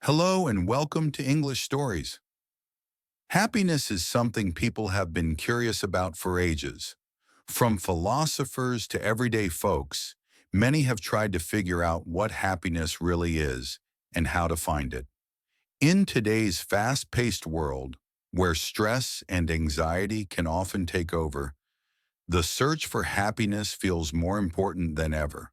Hello and welcome to English Stories. Happiness is something people have been curious about for ages. From philosophers to everyday folks, many have tried to figure out what happiness really is and how to find it. In today's fast-paced world, where stress and anxiety can often take over, the search for happiness feels more important than ever.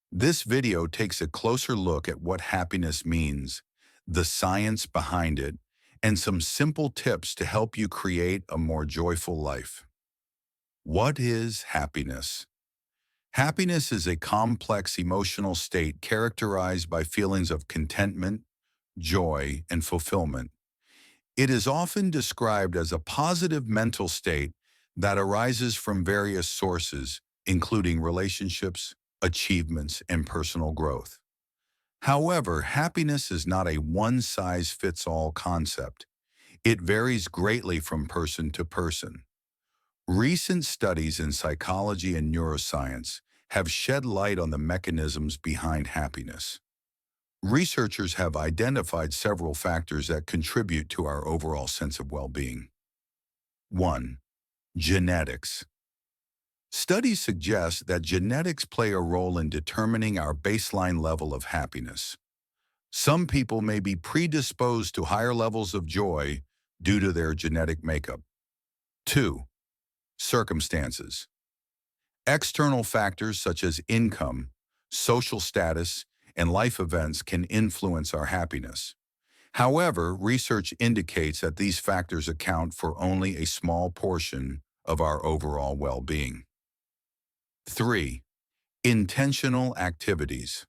This video takes a closer look at what happiness means, the science behind it, and some simple tips to help you create a more joyful life. What is happiness? Happiness is a complex emotional state characterized by feelings of contentment, joy, and fulfillment. It is often described as a positive mental state that arises from various sources, including relationships, achievements, and personal growth. However, happiness is not a one-size-fits-all concept. It varies greatly from person to person. Recent studies in psychology and neuroscience have shed light on the mechanisms behind happiness. Researchers have identified several factors that contribute to our overall sense of well-being. 1. Genetics. Studies suggest that genetics play a role in determining our baseline level of happiness. Some people may be predisposed to higher levels of joy due to their genetic makeup. 2. Circumstances. External factors such as income, social status, and life events can influence our happiness. However, research indicates that these factors account for only a small portion of our overall well-being. 3. Intentional activities.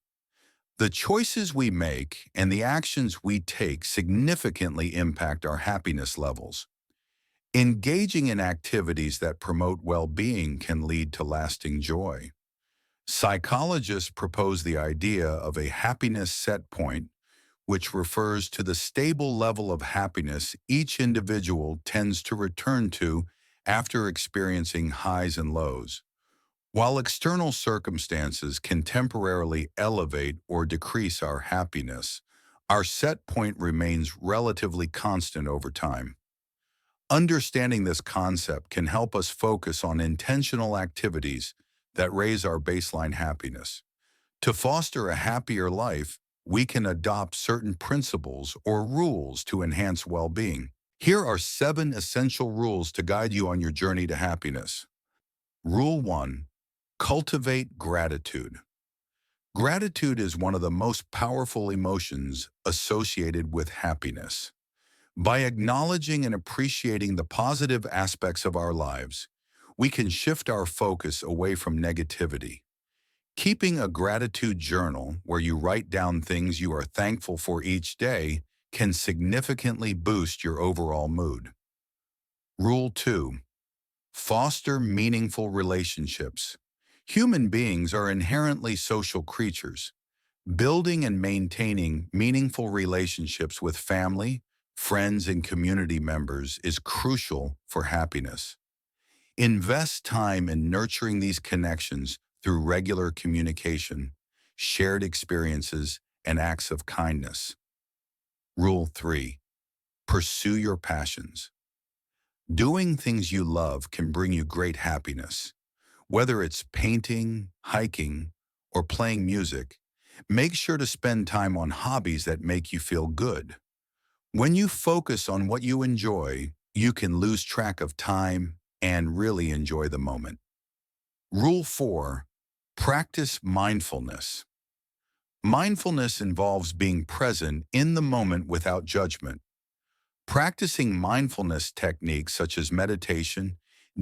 The choices we make and the actions we take significantly impact our happiness levels. Engaging in activities that promote well-being can lead to lasting joy. Psychologists propose the idea of a happiness set point, which refers to the stable level of happiness each individual tends to return to after experiencing highs and lows. While external circumstances can temporarily elevate or decrease our happiness, our set point remains relatively constant over time. Understanding this concept can help us focus on intentional activities that raise our baseline happiness. To foster a happier life, we can adopt certain principles or rules to enhance well-being. Here are 7 essential rules to guide you on your journey to happiness. Rule 1. Cultivate gratitude. Gratitude is one of the most powerful emotions associated with happiness. By acknowledging and appreciating the positive aspects of our lives, we can shift our focus away from negativity. Keeping a gratitude journal where you write down things you are thankful for each day can significantly boost your overall mood. Rule 2. Foster meaningful relationships. Human beings are inherently social creatures. Building and maintaining meaningful relationships with family, friends, and community members is crucial for happiness. Invest time in nurturing these connections through regular communication, shared experiences, and acts of kindness. Rule 3. Pursue your passions. Doing things you love can bring you great happiness. Whether it's painting, hiking, or playing music, make sure to spend time on hobbies that make you feel good. When you focus on what you enjoy, you can lose track of time and really enjoy the moment. Rule 4. Practice mindfulness. Mindfulness involves being present in the moment without judgment. Practicing mindfulness techniques such as meditation,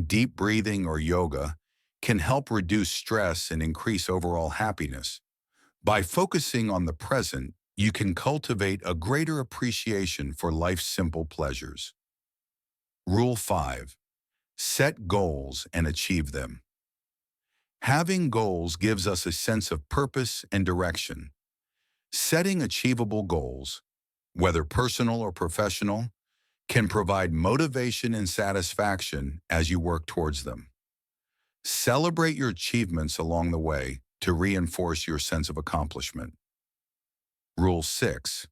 deep breathing, or yoga can help reduce stress and increase overall happiness. By focusing on the present, you can cultivate a greater appreciation for life's simple pleasures. Rule 5. Set goals and achieve them. Having goals gives us a sense of purpose and direction. Setting achievable goals, whether personal or professional, can provide motivation and satisfaction as you work towards them. Celebrate your achievements along the way to reinforce your sense of accomplishment. Rule 6.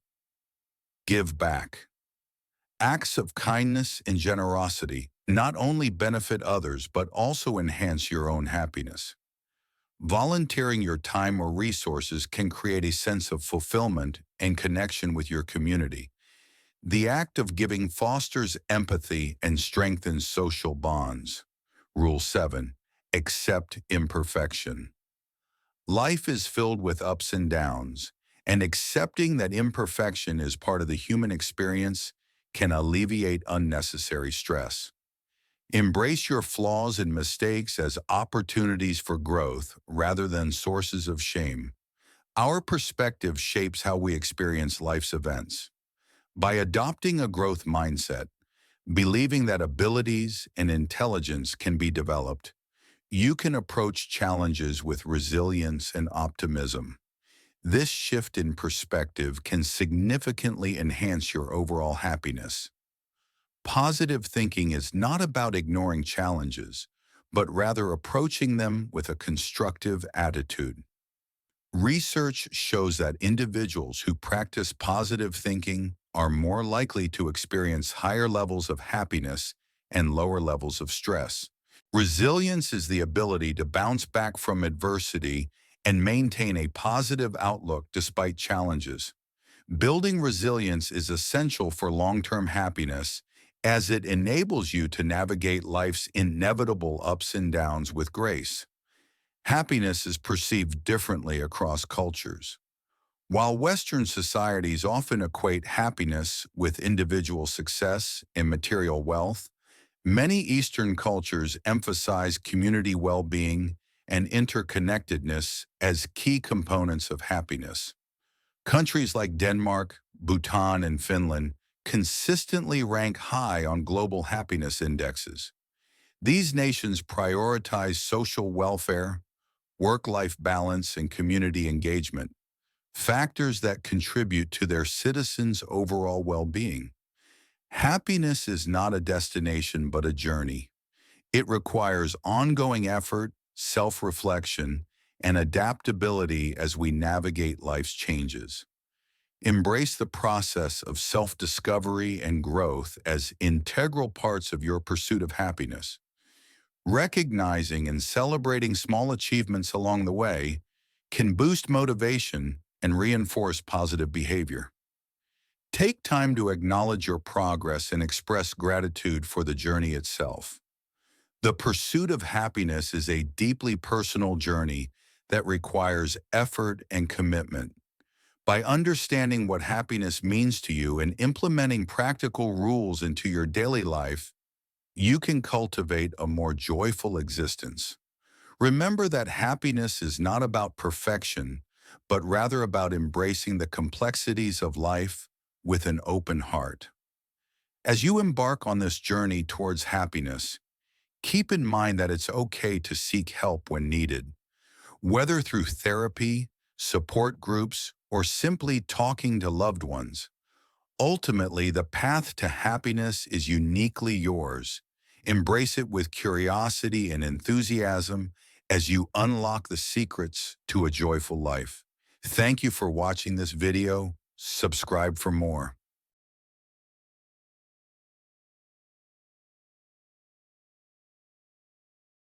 Give back. Acts of kindness and generosity not only benefit others but also enhance your own happiness. Volunteering your time or resources can create a sense of fulfillment and connection with your community. The act of giving fosters empathy and strengthens social bonds. Rule 7. Accept imperfection. Life is filled with ups and downs, and accepting that imperfection is part of the human experience can alleviate unnecessary stress. Embrace your flaws and mistakes as opportunities for growth rather than sources of shame. Our perspective shapes how we experience life's events. By adopting a growth mindset, believing that abilities and intelligence can be developed, you can approach challenges with resilience and optimism. This shift in perspective can significantly enhance your overall happiness. Positive thinking is not about ignoring challenges, but rather approaching them with a constructive attitude. Research shows that individuals who practice positive thinking are more likely to experience higher levels of happiness and lower levels of stress. Resilience is the ability to bounce back from adversity and maintain a positive outlook despite challenges. Building resilience is essential for long-term happiness as it enables you to navigate life's inevitable ups and downs with grace. Happiness is perceived differently across cultures. While Western societies often equate happiness with individual success and material wealth, many Eastern cultures emphasize community well-being and interconnectedness as key components of happiness. Countries like Denmark, Bhutan, and Finland consistently rank high on global happiness indexes. These nations prioritize social welfare, work-life balance, and community engagement, factors that contribute to their citizens' overall well-being. Happiness is not a destination but a journey. It requires ongoing effort, self-reflection, and adaptability as we navigate life's changes. Embrace the process of self-discovery and growth as integral parts of your pursuit of happiness. Recognizing and celebrating small achievements along the way can boost motivation and reinforce positive behavior. Take time to acknowledge your progress and express gratitude for the journey itself. The pursuit of happiness is a deeply personal journey that requires effort and commitment. By understanding what happiness means to you and implementing practical rules into your daily life, you can cultivate a more joyful existence. Remember that happiness is not about perfection, but rather about embracing the complexities of life with an open heart. As you embark on this journey towards happiness, keep in mind that it's okay to seek help when needed. Whether through therapy, support groups, or simply talking to loved ones, ultimately the path to happiness is uniquely yours. Embrace it with curiosity and enthusiasm as you unlock the secrets to a joyful life. Thank you for watching this video. Subscribe for more.